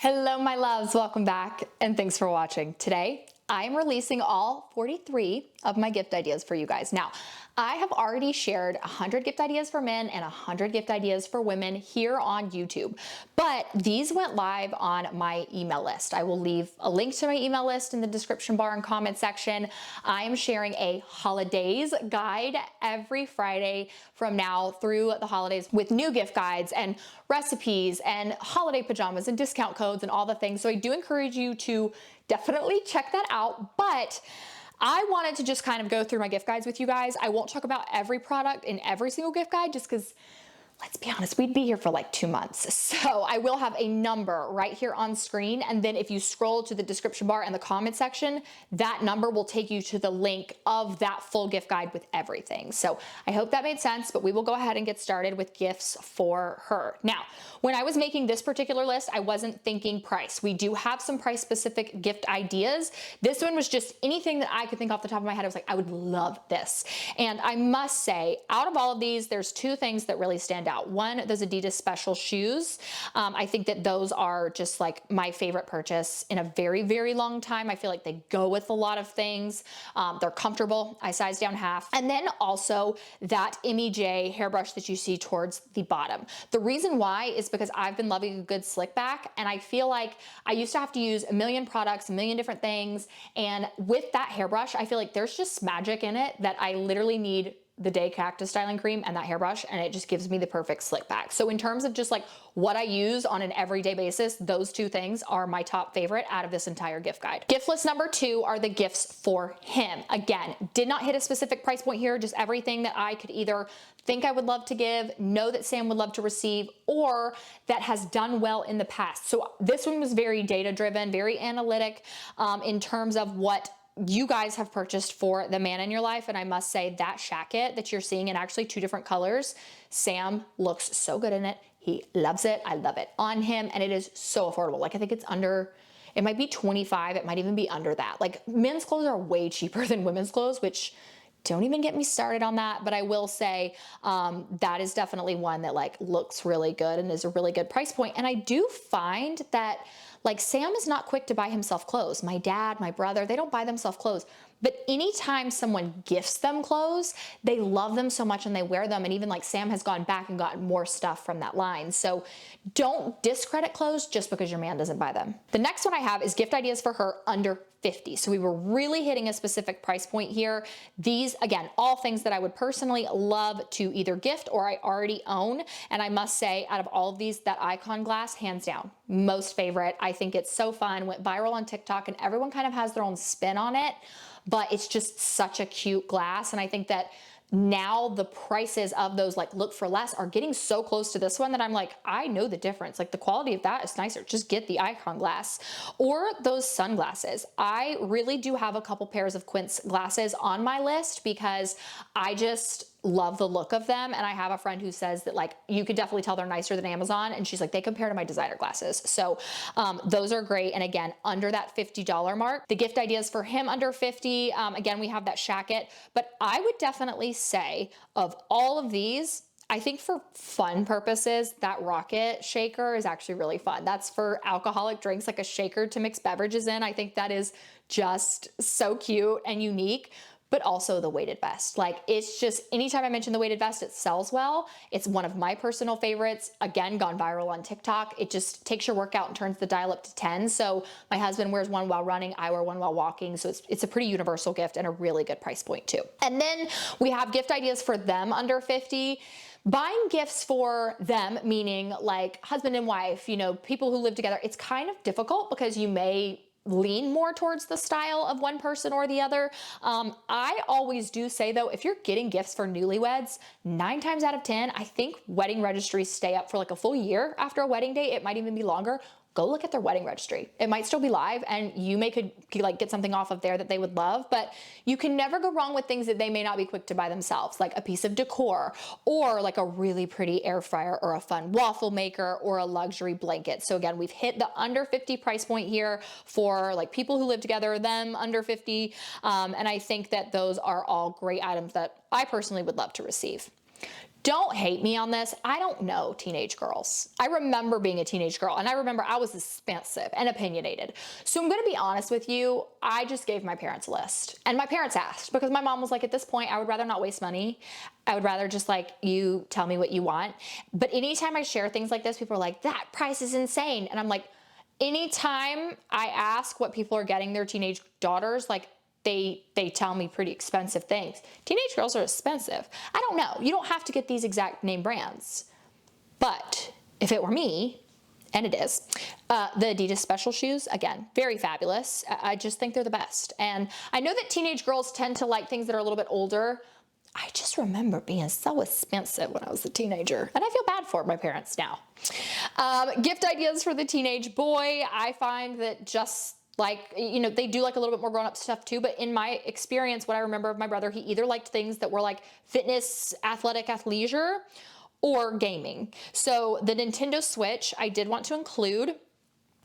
Hello, my loves. Welcome back and thanks for watching. Today, I am releasing all 43 of my gift ideas for you guys. Now, I have already shared 100 gift ideas for men and 100 gift ideas for women here on YouTube, but these went live on my email list. I will leave a link to my email list in the description bar and comment section. I am sharing a holidays guide every Friday from now through the holidays with new gift guides and recipes and holiday pajamas and discount codes and all the things. So I do encourage you to definitely check that out, but I wanted to just kind of go through my gift guides with you guys. I won't talk about every product in every single gift guide just because, let's be honest, we'd be here for like 2 months. So I will have a number right here on screen. And then if you scroll to the description bar and the comment section, that number will take you to the link of that full gift guide with everything. So I hope that made sense, but we will go ahead and get started with gifts for her. Now, when I was making this particular list, I wasn't thinking price. We do have some price specific gift ideas. This one was just anything that I could think off the top of my head. I was like, I would love this. And I must say, out of all of these, there's two things that really stand out. One, those Adidas special shoes. I think that those are just like my favorite purchase in a very, very long time. I feel like they go with a lot of things. They're comfortable. I sized down half. And then also that MEJ hairbrush that you see towards the bottom. The reason why is because I've been loving a good slick back, and I feel like I used to have to use a million products, a million different things. And with that hairbrush, I feel like there's just magic in it that I literally need the Day Cactus styling cream and that hairbrush, and it just gives me the perfect slick back. So in terms of just like what I use on an everyday basis, those two things are my top favorite out of this entire gift guide. Gift list number 2 are the gifts for him. Again, did not hit a specific price point here, just everything that I could either think I would love to give, know that Sam would love to receive, or that has done well in the past. So this one was very data driven, very analytic in terms of what you guys have purchased for the man in your life. And I must say that shacket that you're seeing in actually 2 different colors, Sam looks so good in it. He loves it. I love it on him. And it is so affordable. Like I think it's under, it might be 25. It might even be under that. Like men's clothes are way cheaper than women's clothes, which don't even get me started on that. But I will say that is definitely one that like looks really good and is a really good price point. And I do find that like Sam is not quick to buy himself clothes. My dad, my brother, they don't buy themselves clothes. But anytime someone gifts them clothes, they love them so much and they wear them. And even like Sam has gone back and gotten more stuff from that line. So don't discredit clothes just because your man doesn't buy them. The next one I have is gift ideas for her under 50. So we were really hitting a specific price point here. These, again, all things that I would personally love to either gift or I already own. And I must say, out of all of these, that icon glass, hands down, most favorite. I think it's so fun, went viral on TikTok, and everyone kind of has their own spin on it, but it's just such a cute glass. And I think that now the prices of those like look for less are getting so close to this one that I'm like, I know the difference. Like the quality of that is nicer. Just get the icon glass or those sunglasses. I really do have a couple pairs of Quince glasses on my list because I just love the look of them. And I have a friend who says that like, you could definitely tell they're nicer than Amazon. And she's like, they compare to my designer glasses. So those are great. And again, under that $50 mark, the gift ideas for him under 50. Again, we have that shacket, but I would definitely say of all of these, I think for fun purposes, that rocket shaker is actually really fun. That's for alcoholic drinks, like a shaker to mix beverages in. I think that is just so cute and unique. But also the weighted vest. Like it's just, anytime I mention the weighted vest, it sells well. It's one of my personal favorites. Again, gone viral on TikTok. It just takes your workout and turns the dial up to 10. So my husband wears one while running. I wear one while walking. So it's a pretty universal gift and a really good price point too. And then we have gift ideas for them under 50. Buying gifts for them, meaning like husband and wife, you know, people who live together, it's kind of difficult because you may lean more towards the style of one person or the other. I always do say though, if you're getting gifts for newlyweds, 9 times out of 10, I think wedding registries stay up for like a full year after a wedding day. It might even be longer. Go look at their wedding registry. It might still be live and you could like get something off of there that they would love, but you can never go wrong with things that they may not be quick to buy themselves, like a piece of decor or like a really pretty air fryer or a fun waffle maker or a luxury blanket. So again, we've hit the under 50 price point here for like people who live together, them under 50. And I think that those are all great items that I personally would love to receive. Don't hate me on this. I don't know teenage girls. I remember being a teenage girl, and I remember I was expensive and opinionated. So I'm going to be honest with you. I just gave my parents a list, and my parents asked, because my mom was like, at this point, I would rather not waste money. I would rather just like you tell me what you want. But anytime I share things like this, people are like, that price is insane. And I'm like, anytime I ask what people are getting their teenage daughters, like they tell me pretty expensive things. Teenage girls are expensive. I don't know. You don't have to get these exact name brands. But if it were me, and it is, the Adidas special shoes, again, very fabulous. I just think they're the best. And I know that teenage girls tend to like things that are a little bit older. I just remember being so expensive when I was a teenager, and I feel bad for my parents now. Gift ideas for the teenage boy. I find that just like, you know, they do like a little bit more grown-up stuff too, but in my experience, what I remember of my brother, he either liked things that were like fitness, athletic, athleisure, or gaming. So the Nintendo Switch, I did want to include.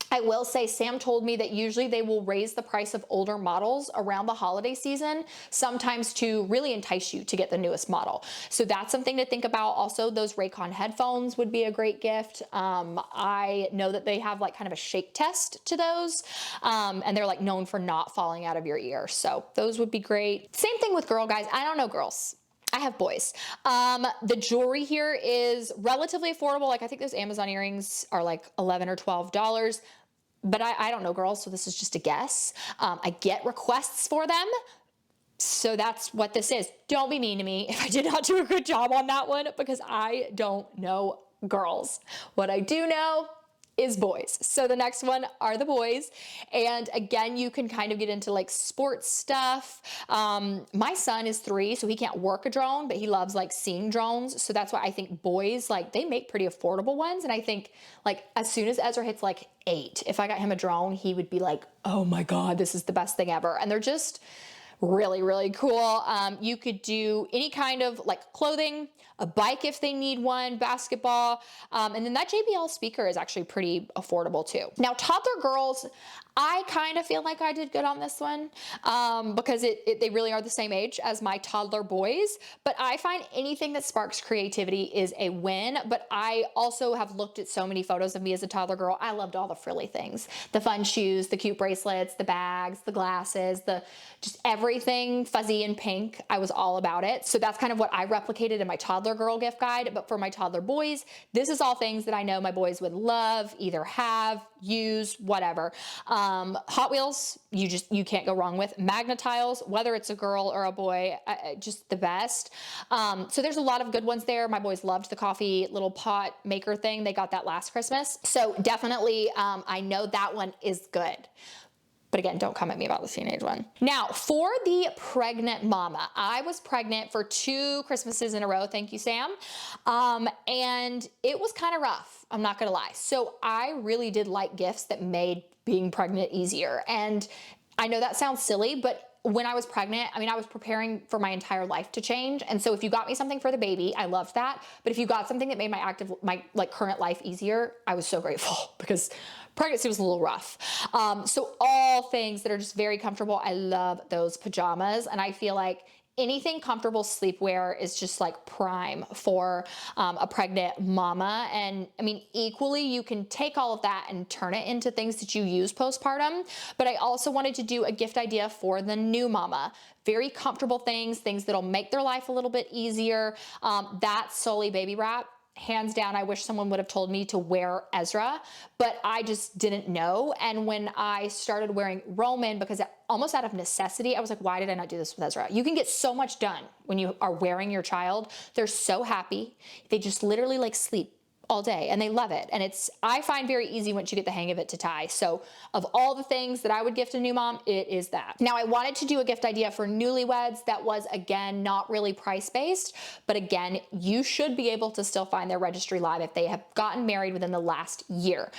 I will say Sam told me that usually they will raise the price of older models around the holiday season, sometimes to really entice you to get the newest model. So that's something to think about. Also, those Raycon headphones would be a great gift. I know that they have like kind of a shake test to those, and they're like known for not falling out of your ear. So those would be great. Same thing with girl guys. I don't know girls. I have boys. The jewelry here is relatively affordable. Like I think those Amazon earrings are like $11 or $12, but I don't know girls, so this is just a guess. I get requests for them, so that's what this is. Don't be mean to me if I did not do a good job on that one, because I don't know girls. What I do know is boys. So the next one are the boys. And again, you can kind of get into like sports stuff. My son is 3, so he can't work a drone, but he loves like seeing drones. So that's why I think boys, like they make pretty affordable ones. And I think like as soon as Ezra hits like 8, if I got him a drone, he would be like, oh my God, this is the best thing ever. And they're just really, really cool. You could do any kind of like clothing, a bike if they need one, basketball. And then that JBL speaker is actually pretty affordable too. Now, Toddler Girls, I kind of feel like I did good on this one because they really are the same age as my Toddler Boys. But I find anything that sparks creativity is a win. But I also have looked at so many photos of me as a toddler girl. I loved all the frilly things, the fun shoes, the cute bracelets, the bags, the glasses, just everything fuzzy and pink. I was all about it. So that's kind of what I replicated in my Toddler Girl gift guide. But for my Toddler Boys, this is all things that I know my boys would love, either have, use, whatever. Hot Wheels, you can't go wrong with. Magnetiles, whether it's a girl or a boy, just the best. So there's a lot of good ones there. My boys loved the coffee little pot maker thing. They got that last Christmas. So definitely, I know that one is good. But again, don't come at me about the teenage one. Now, for the pregnant mama, I was pregnant for 2 Christmases in a row. Thank you, Sam. And it was kind of rough. I'm not going to lie. So I really did like gifts that made being pregnant easier. And I know that sounds silly, but when I was pregnant, I mean, I was preparing for my entire life to change. And so if you got me something for the baby, I loved that. But if you got something that made my like current life easier, I was so grateful because pregnancy was a little rough. So all things that are just very comfortable. I love those pajamas. And I feel like anything comfortable sleepwear is just like prime for a pregnant mama. And I mean, equally, you can take all of that and turn it into things that you use postpartum. But I also wanted to do a gift idea for the new mama. Very comfortable things that'll make their life a little bit easier. That Sully baby wrap. Hands down, I wish someone would have told me to wear Ezra, but I just didn't know. And when I started wearing Roman, because almost out of necessity, I was like, why did I not do this with Ezra? You can get so much done when you are wearing your child. They're so happy. They just literally like sleep all day and they love it. And I find very easy once you get the hang of it to tie. So of all the things that I would gift a new mom, it is that. Now I wanted to do a gift idea for newlyweds that was, again, not really price-based, but again, you should be able to still find their registry live if they have gotten married within the last year.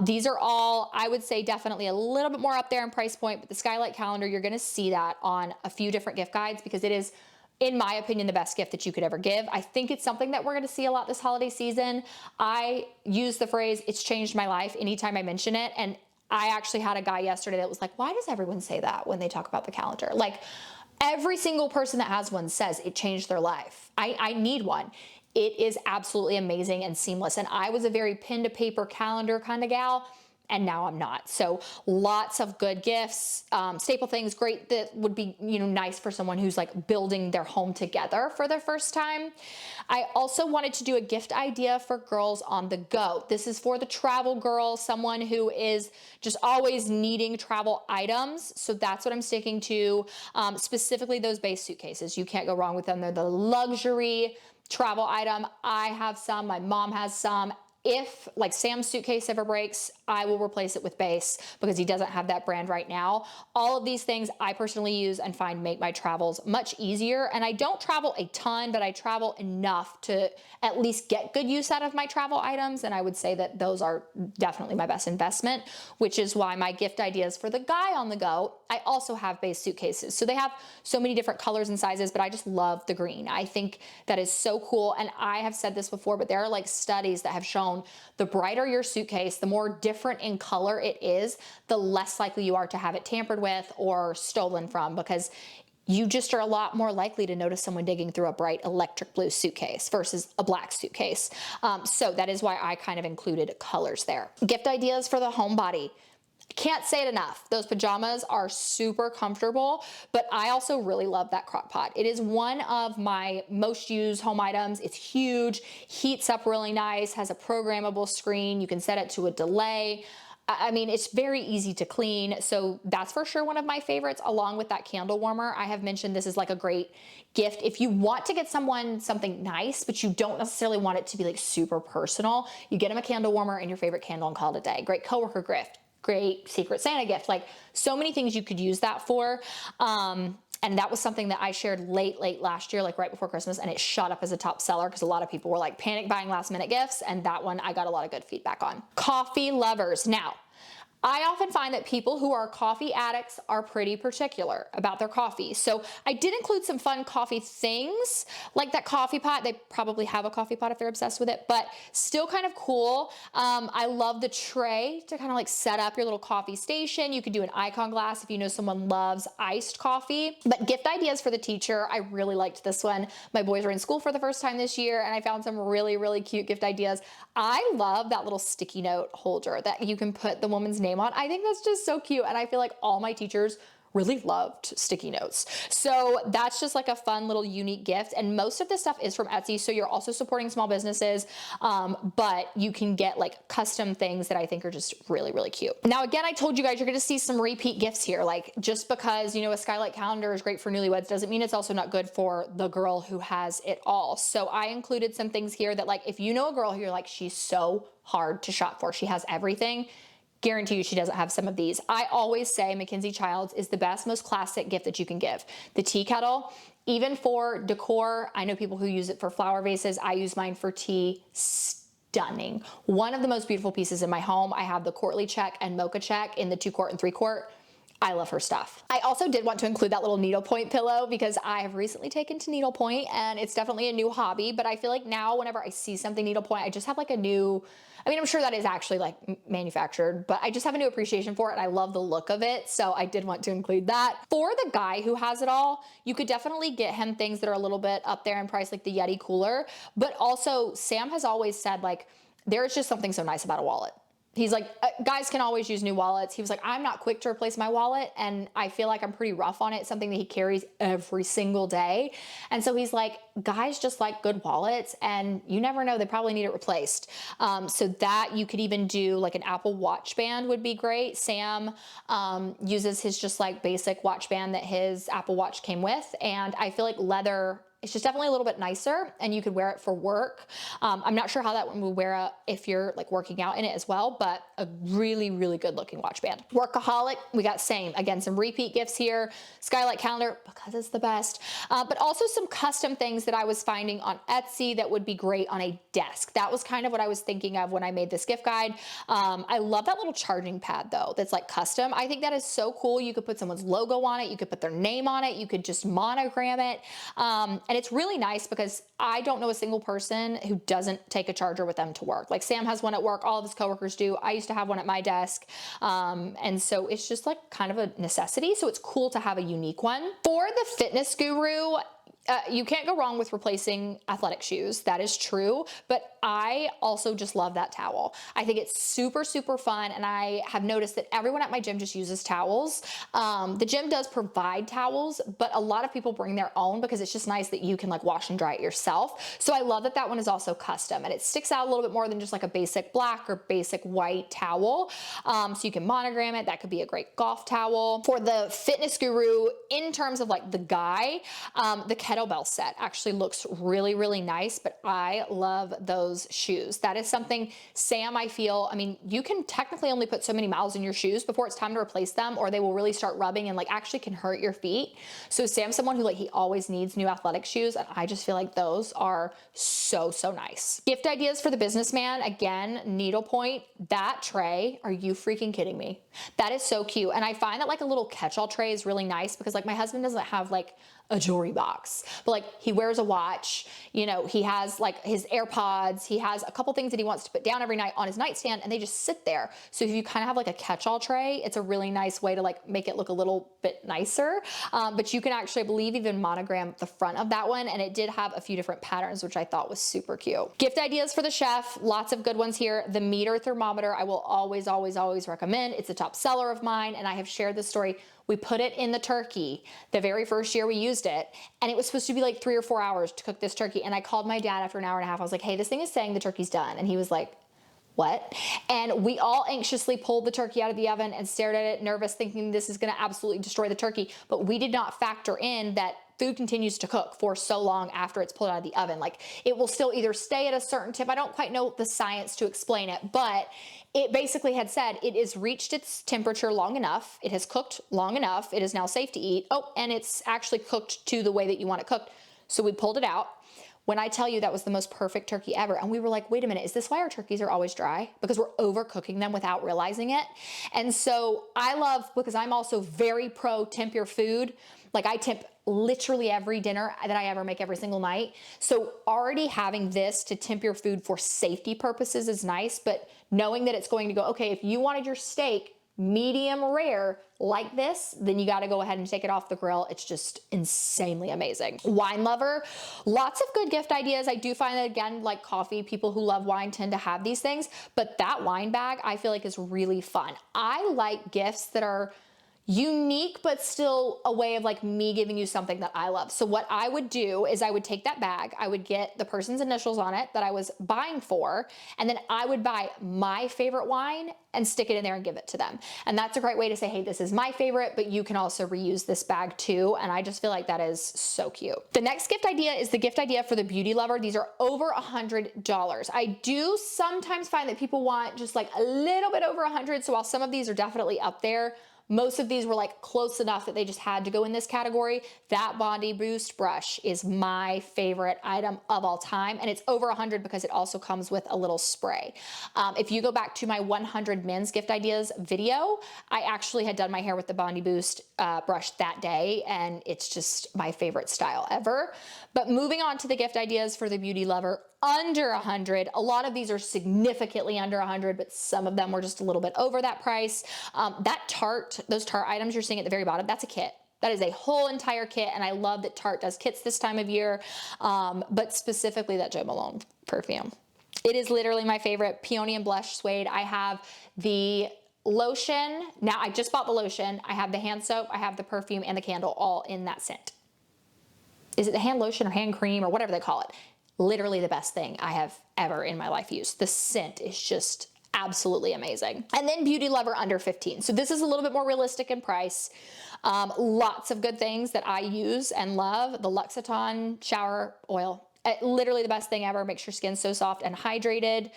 These are all, I would say, definitely a little bit more up there in price point, but the Skylight calendar, you're going to see that on a few different gift guides because it is, in my opinion, the best gift that you could ever give. I think it's something that we're going to see a lot this holiday season. I use the phrase, it's changed my life, anytime I mention it. And I actually had a guy yesterday that was like, why does everyone say that when they talk about the calendar? Like every single person that has one says it changed their life. I need one. it is absolutely amazing and seamless. And I was a very pen to paper calendar kind of gal, and now I'm not. So lots of good gifts, staple things, great, that would be, nice for someone who's like building their home together for their first time. I also wanted to do a gift idea for girls on the go. This is for the travel girl, someone who is just always needing travel items. So that's what I'm sticking to, specifically those base suitcases. You can't go wrong with them. They're the luxury travel item. I have some, my mom has some. If like Sam's suitcase ever breaks, I will replace it with base because he doesn't have that brand right now. All of these things I personally use and find make my travels much easier. And I don't travel a ton, but I travel enough to at least get good use out of my travel items. And I would say that those are definitely my best investment, which is why my gift ideas for the guy on the go, I also have base suitcases. So they have so many different colors and sizes, but I just love the green. I think that is so cool. And I have said this before, but there are like studies that have shown the brighter your suitcase, the more different in color it is, the less likely you are to have it tampered with or stolen from, because you just are a lot more likely to notice someone digging through a bright electric blue suitcase versus a black suitcase. So that is why I kind of included colors there. Gift ideas for the homebody. Can't say it enough. Those pajamas are super comfortable, but I also really love that crock pot. It is one of my most used home items. It's huge, heats up really nice, has a programmable screen. You can set it to a delay. I mean, it's very easy to clean. So that's for sure one of my favorites, along with that candle warmer. I have mentioned this is like a great gift. If you want to get someone something nice, but you don't necessarily want it to be like super personal, you get them a candle warmer and your favorite candle and call it a day. Great coworker gift. Great Secret Santa gift, like so many things you could use that for. And that was something that I shared late last year, like right before Christmas, and it shot up as a top seller because a lot of people were like panic buying last minute gifts. And that one I got a lot of good feedback on. Coffee lovers. Now, I often find that people who are coffee addicts are pretty particular about their coffee. So I did include some fun coffee things like that coffee pot. They probably have a coffee pot if they're obsessed with it, but still kind of cool. I love the tray to kind of like set up your little coffee station. You could do an icon glass if you know someone loves iced coffee. But gift ideas for the teacher, I really liked this one. My boys were in school for the first time this year and I found some really, really cute gift ideas. I love that little sticky note holder that you can put the woman's name on. I think that's just so cute. And I feel like all my teachers really loved sticky notes. So that's just like a fun little unique gift. And most of this stuff is from Etsy. So you're also supporting small businesses, but you can get like custom things that I think are just really, really cute. Now, again, I told you guys, you're going to see some repeat gifts here. Like just because, a skylight calendar is great for newlyweds doesn't mean it's also not good for the girl who has it all. So I included some things here that like, if you know a girl who you're like, she's so hard to shop for, she has everything, guarantee you she doesn't have some of these. I always say Mackenzie Childs is the best, most classic gift that you can give. The tea kettle, even for decor, I know people who use it for flower vases. I use mine for tea. Stunning. One of the most beautiful pieces in my home. I have the Courtly check and Mocha check in the 2-quart and 3-quart. I love her stuff. I also did want to include that little needlepoint pillow because I have recently taken to needlepoint and it's definitely a new hobby, but I feel like now whenever I see something needlepoint, I just have like a new, I'm sure that is actually like manufactured, but I just have a new appreciation for it and I love the look of it. So I did want to include that. For the guy who has it all, you could definitely get him things that are a little bit up there in price, like the Yeti cooler, but also Sam has always said like, there's just something so nice about a wallet. He's like, guys can always use new wallets. He was like, I'm not quick to replace my wallet. And I feel like I'm pretty rough on it. Something that he carries every single day. And so he's like, guys just like good wallets and you never know, they probably need it replaced. So that you could even do like an Apple Watch band would be great. Sam uses his just like basic watch band that his Apple Watch came with. And I feel like leather, it's just definitely a little bit nicer and you could wear it for work. I'm not sure how that one would wear out if you're like working out in it as well, but a really, really good looking watch band. Workaholic, we got again, some repeat gifts here. Skylight calendar, because it's the best. But also some custom things that I was finding on Etsy that would be great on a desk. That was kind of what I was thinking of when I made this gift guide. I love that little charging pad though, that's like custom. I think that is so cool. You could put someone's logo on it. You could put their name on it. You could just monogram it. And it's really nice because I don't know a single person who doesn't take a charger with them to work. Like Sam has one at work, all of his coworkers do. I used to have one at my desk. And so it's just like kind of a necessity. So it's cool to have a unique one. For the fitness guru, You can't go wrong with replacing athletic shoes. That is true. But I also just love that towel. I think it's super, super fun. And I have noticed that everyone at my gym just uses towels. The gym does provide towels, but a lot of people bring their own because it's just nice that you can like wash and dry it yourself. So I love that that one is also custom, and it sticks out a little bit more than just like a basic black or basic white towel. So you can monogram it. That could be a great golf towel. For the fitness guru, in terms of like the guy, the kettlebell set actually looks really, really nice, but I love those shoes. That is something, Sam, I feel, I mean, you can technically only put so many miles in your shoes before it's time to replace them, or they will really start rubbing and like actually can hurt your feet. So Sam's someone who like, he always needs new athletic shoes, and I just feel like those are so, so nice. Gift ideas for the businessman, again, needlepoint, that tray, are you freaking kidding me? That is so cute. And I find that like a little catch-all tray is really nice because like my husband doesn't have like a jewelry box, but like he wears a watch, you know, he has like his AirPods, he has a couple things that he wants to put down every night on his nightstand, and they just sit there. So if you kind of have like a catch-all tray, it's a really nice way to like make it look a little bit nicer. But you can actually, I believe, even monogram the front of that one, and it did have a few different patterns, which I thought was super cute. Gift ideas for the chef, lots of good ones here. The meter thermometer, I will always, always, always recommend. It's a top seller of mine, and I have shared this story. We put it in the turkey the very first year we used it, and it was supposed to be like 3 or 4 hours to cook this turkey. And I called my dad after an hour and a half. I was like, hey, this thing is saying the turkey's done. And he was like, what? And we all anxiously pulled the turkey out of the oven and stared at it, nervous, thinking this is gonna absolutely destroy the turkey. But we did not factor in that food continues to cook for so long after it's pulled out of the oven. Like it will still either stay at a certain temp. I don't quite know the science to explain it, but it basically had said it has reached its temperature long enough. It has cooked long enough. It is now safe to eat. Oh, and it's actually cooked to the way that you want it cooked. So we pulled it out. When I tell you that was the most perfect turkey ever, and we were like, wait a minute, is this why our turkeys are always dry? Because we're overcooking them without realizing it. And so I love, because I'm also very pro temp your food. Like I temp literally every dinner that I ever make every single night. So already having this to temp your food for safety purposes is nice, but knowing that it's going to go, okay, if you wanted your steak medium rare like this, then you got to go ahead and take it off the grill. It's just insanely amazing. Wine lover, lots of good gift ideas. I do find that, again, like coffee, people who love wine tend to have these things, but that wine bag I feel like is really fun. I like gifts that are unique, but still a way of like me giving you something that I love. So what I would do is I would take that bag, I would get the person's initials on it that I was buying for, and then I would buy my favorite wine and stick it in there and give it to them. And that's a great way to say, hey, this is my favorite, but you can also reuse this bag too. And I just feel like that is so cute. The next gift idea is the gift idea for the beauty lover. These are over $100. I do sometimes find that people want just like a little bit over 100. So while some of these are definitely up there, most of these were like close enough that they just had to go in this category. That Bondi Boost brush is my favorite item of all time. And it's over 100 because it also comes with a little spray. If you go back to my 100 men's gift ideas video, I actually had done my hair with the Bondi Boost brush that day, and it's just my favorite style ever. But moving on to the gift ideas for the beauty lover, under 100. A lot of these are significantly under 100, but some of them were just a little bit over that price. That Tarte, those Tarte items you're seeing at the very bottom, that's a kit. That is a whole entire kit, and I love that Tarte does kits this time of year, but specifically that Jo Malone perfume. It is literally my favorite. Peony and Blush Suede. I have the lotion. Now, I just bought the lotion. I have the hand soap, I have the perfume, and the candle all in that scent. Is it the hand lotion or hand cream or whatever they call it? Literally the best thing I have ever in my life used. The scent is just absolutely amazing. And then beauty lover under 15. So this is a little bit more realistic in price. Lots of good things that I use and love. The L'Occitane shower oil. Literally the best thing ever. Makes your skin so soft and hydrated.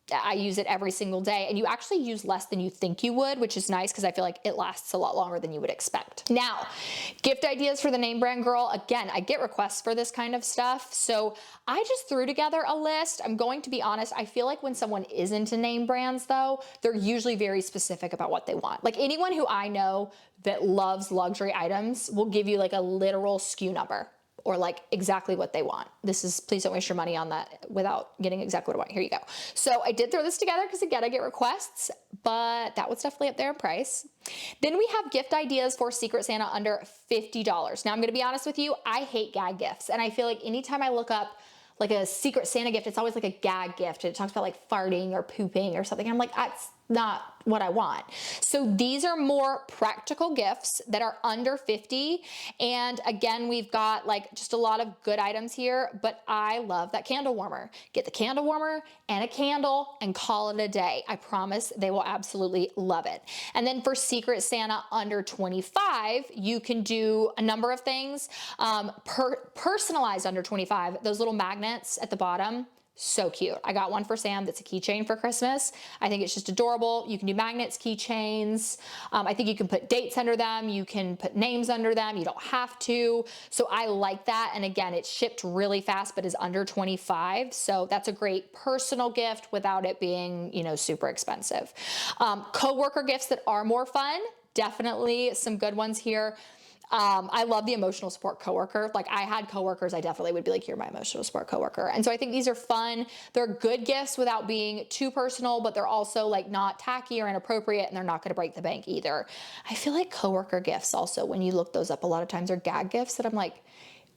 I use it every single day, and you actually use less than you think you would, which is nice because I feel like it lasts a lot longer than you would expect. Now, gift ideas for the name brand girl. Again, I get requests for this kind of stuff, so I just threw together a list. I'm going to be honest, I feel like when someone is into name brands though, they're usually very specific about what they want. Like anyone who I know that loves luxury items will give you like a literal SKU number, or like exactly what they want. This is, please don't waste your money on that without getting exactly what I want. Here you go. So I did throw this together because again, I get requests, but that was definitely up there in price. Then we have gift ideas for Secret Santa under $50. Now I'm gonna be honest with you, I hate gag gifts. And I feel like anytime I look up like a Secret Santa gift, it's always like a gag gift. It talks about like farting or pooping or something. I'm like, that's not what I want. So these are more practical gifts that are under 50. And again, we've got like just a lot of good items here, but I love that candle warmer. Get the candle warmer and a candle and call it a day. I promise they will absolutely love it. And then for Secret Santa under 25, you can do a number of things. Personalized under 25, those little magnets at the bottom, so cute. I got one for Sam that's a keychain for Christmas. I think it's just adorable. You can do magnets, keychains. I think you can put dates under them. You can put names under them. You don't have to. So I like that. And again, it's shipped really fast, but is under 25. So that's a great personal gift without it being, you know, super expensive. Coworker gifts that are more fun. Definitely some good ones here. I love the emotional support coworker. Like I had coworkers, I definitely would be like, you're my emotional support coworker. And so I think these are fun. They're good gifts without being too personal, but they're also like not tacky or inappropriate, and they're not going to break the bank either. I feel like coworker gifts also, when you look those up, a lot of times are gag gifts that I'm like,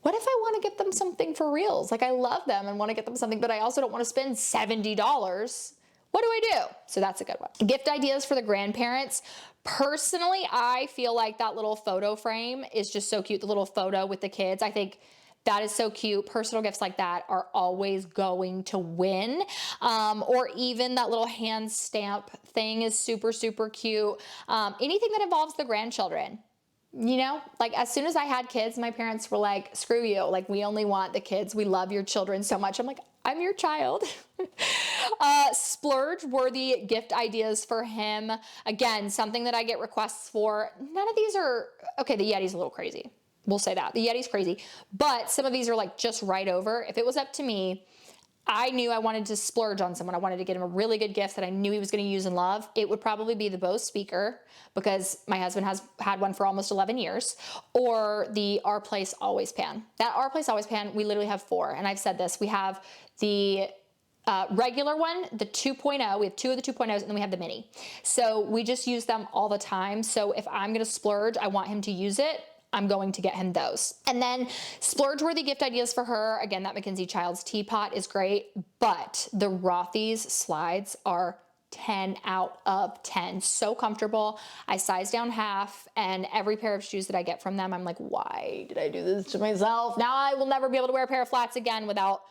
what if I want to get them something for reals? Like I love them and want to get them something, but I also don't want to spend $70. What do I do? So that's a good one. Gift ideas for the grandparents. Personally, I feel like that little photo frame is just so cute. The little photo with the kids. I think that is so cute. Personal gifts like that are always going to win. Or even that little hand stamp thing is super, super cute. Anything that involves the grandchildren. You know, like as soon as I had kids, my parents were like, screw you. Like we only want the kids. We love your children so much. I'm like, I'm your child. Splurge worthy gift ideas for him. Again, something that I get requests for. None of these are, okay, the Yeti's a little crazy. We'll say that. The Yeti's crazy. But some of these are like just right over. If it was up to me, I knew I wanted to splurge on someone. I wanted to get him a really good gift that I knew he was going to use and love. It would probably be the Bose speaker, because my husband has had one for almost 11 years, or the Our Place Always pan. That Our Place Always pan, we literally have 4. And I've said this, we have the regular one, the 2.0, we have 2 of the 2.0s, and then we have the mini. So we just use them all the time. So if I'm going to splurge, I want him to use it, I'm going to get him those. And then splurge-worthy gift ideas for her. Again, that Mackenzie Childs teapot is great, but the Rothy's slides are 10 out of 10. So comfortable. I size down half, and every pair of shoes that I get from them, I'm like, why did I do this to myself? Now I will never be able to wear a pair of flats again without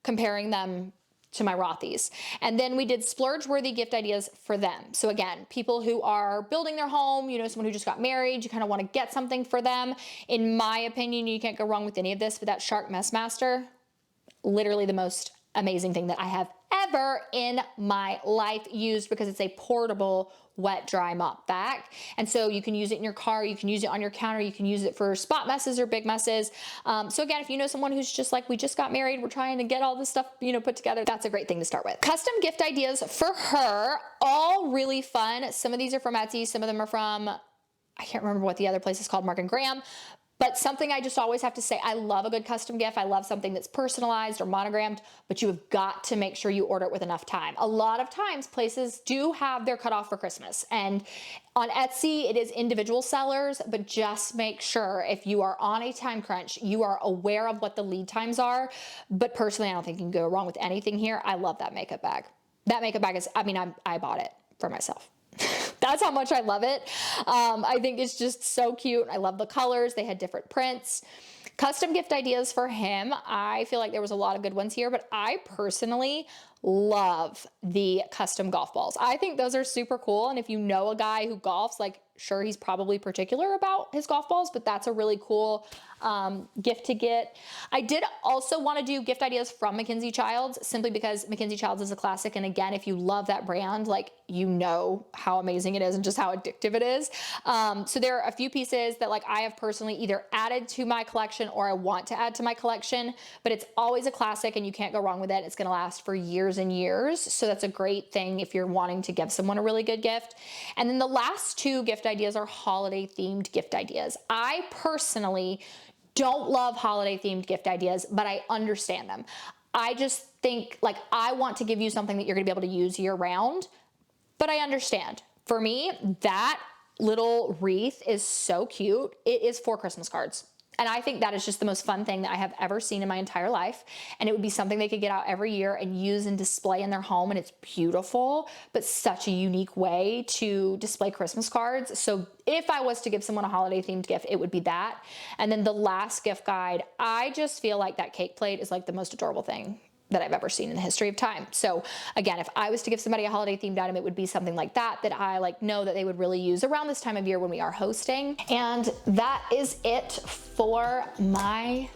comparing them to my Rothy's. And then we did splurge-worthy gift ideas for them. So again, people who are building their home, you know, someone who just got married, you kind of want to get something for them. In my opinion, you can't go wrong with any of this, but that Shark Mess Master, literally the most amazing thing that I have ever in my life used, because it's a portable wet dry mop vac. And so you can use it in your car, you can use it on your counter, you can use it for spot messes or big messes. So again, if you know someone who's just like, we just got married, we're trying to get all this stuff, you know, put together, that's a great thing to start with. Custom gift ideas for her, all really fun. Some of these are from Etsy, some of them are from, I can't remember what the other place is called, Mark and Graham. But something I just always have to say, I love a good custom gift. I love something that's personalized or monogrammed, but you have got to make sure you order it with enough time. A lot of times places do have their cutoff for Christmas, and on Etsy, it is individual sellers, but just make sure if you are on a time crunch, you are aware of what the lead times are. But personally, I don't think you can go wrong with anything here. I love that makeup bag. That makeup bag is, I mean, I bought it for myself. That's how much I love it. I think it's just so cute. I love the colors. They had different prints. Custom gift ideas for him. I feel like there was a lot of good ones here, but I personally love the custom golf balls. I think those are super cool. And if you know a guy who golfs, like, sure, he's probably particular about his golf balls, but that's a really cool gift to get. I did also want to do gift ideas from Mackenzie Childs, simply because Mackenzie Childs is a classic. And again, if you love that brand, like, you know how amazing it is and just how addictive it is. So there are a few pieces that, like, I have personally either added to my collection or I want to add to my collection, but it's always a classic and you can't go wrong with it. It's going to last for years and years. So that's a great thing if you're wanting to give someone a really good gift. And then the last 2 gift ideas are holiday themed gift ideas. I personally don't love holiday themed gift ideas, but I understand them. I just think, like, I want to give you something that you're gonna be able to use year round, but I understand. For me, that little wreath is so cute. It is 4 Christmas cards. And I think that is just the most fun thing that I have ever seen in my entire life. And it would be something they could get out every year and use and display in their home. And it's beautiful, but such a unique way to display Christmas cards. So if I was to give someone a holiday themed gift, it would be that. And then the last gift guide, I just feel like that cake plate is like the most adorable thing that I've ever seen in the history of time. So again, if I was to give somebody a holiday themed item, it would be something like that I like know that they would really use around this time of year when we are hosting. And that is it for my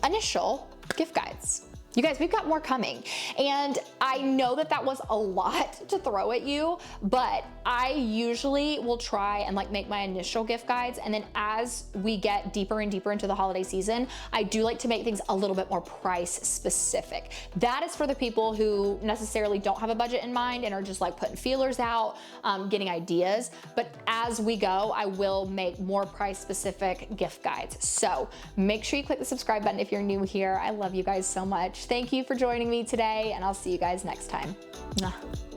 initial gift guides. You guys, we've got more coming. And I know that that was a lot to throw at you, but I usually will try and like make my initial gift guides. And then as we get deeper and deeper into the holiday season, I do like to make things a little bit more price specific. That is for the people who necessarily don't have a budget in mind and are just like putting feelers out, getting ideas. But as we go, I will make more price specific gift guides. So make sure you click the subscribe button if you're new here. I love you guys so much. Thank you for joining me today, and I'll see you guys next time. Mwah.